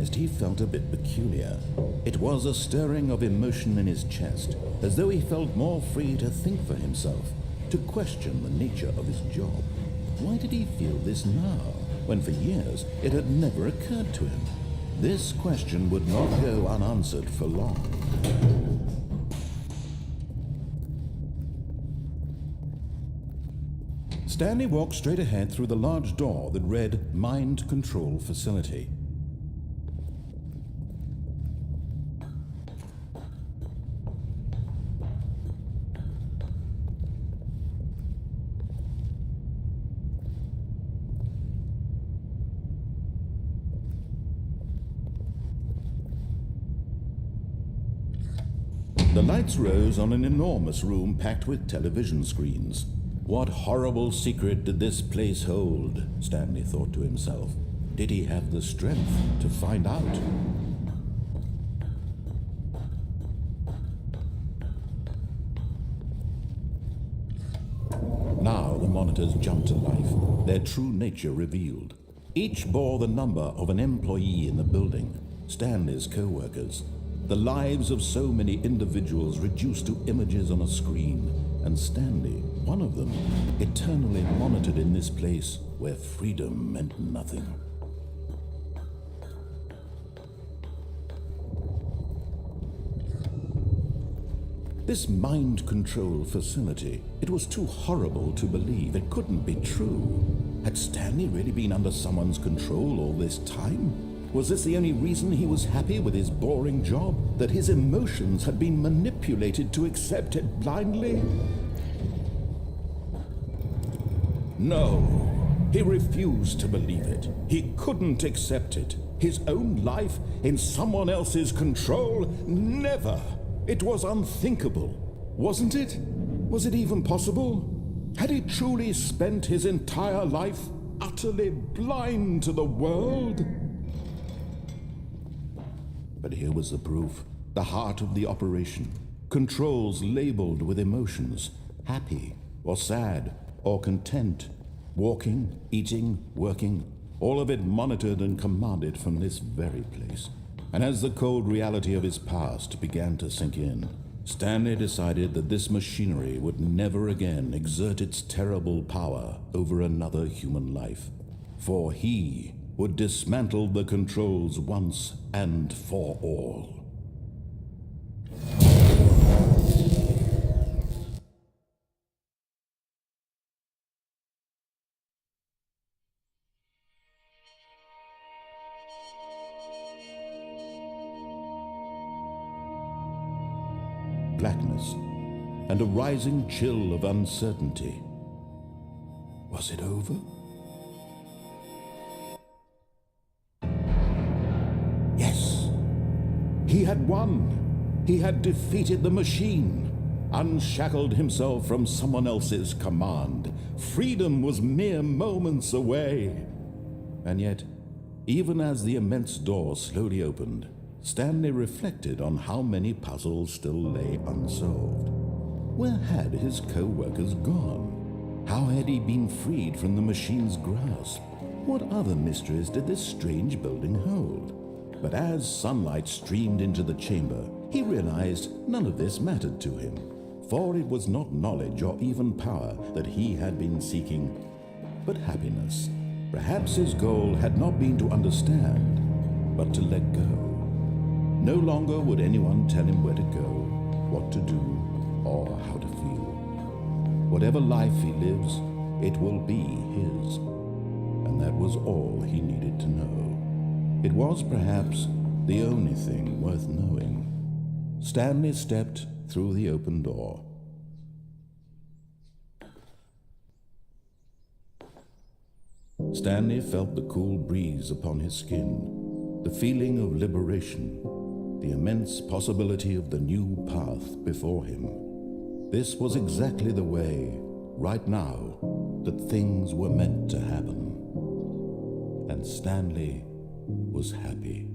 he felt a bit peculiar. It was a stirring of emotion in his chest, as though he felt more free to think for himself, to question the nature of his job. Why did he feel this now, when for years it had never occurred to him? This question would not go unanswered for long. Stanley walked straight ahead through the large door that read Mind Control Facility. The lights rose on an enormous room packed with television screens. What horrible secret did this place hold? Stanley thought to himself. Did he have the strength to find out? Now the monitors jumped to life, their true nature revealed. Each bore the number of an employee in the building, Stanley's co-workers. The lives of so many individuals reduced to images on a screen, and Stanley, one of them, eternally monitored in this place where freedom meant nothing. This mind control facility, it was too horrible to believe. It couldn't be true. Had Stanley really been under someone's control all this time? Was this the only reason he was happy with his boring job? That his emotions had been manipulated to accept it blindly? No, he refused to believe it. He couldn't accept it. His own life in someone else's control? Never! It was unthinkable, wasn't it? Was it even possible? Had he truly spent his entire life utterly blind to the world? But here was the proof, the heart of the operation. Controls labeled with emotions, happy or sad or content, walking, eating, working, all of it monitored and commanded from this very place. And as the cold reality of his past began to sink in, Stanley decided that this machinery would never again exert its terrible power over another human life. For he would dismantle the controls once and for all. Blackness and a rising chill of uncertainty. Was it over? Yes, he had won. He had defeated the machine, unshackled himself from someone else's command. Freedom was mere moments away. And yet, even as the immense door slowly opened, Stanley reflected on how many puzzles still lay unsolved. Where had his co-workers gone? How had he been freed from the machine's grasp? What other mysteries did this strange building hold? But as sunlight streamed into the chamber, he realized none of this mattered to him, for it was not knowledge or even power that he had been seeking, but happiness. Perhaps his goal had not been to understand, but to let go. No longer would anyone tell him where to go, what to do, or how to feel. Whatever life he lives, it will be his. And that was all he needed to know. It was perhaps the only thing worth knowing. Stanley stepped through the open door. Stanley felt the cool breeze upon his skin, the feeling of liberation, the immense possibility of the new path before him. This was exactly the way, right now, that things were meant to happen. And Stanley was happy.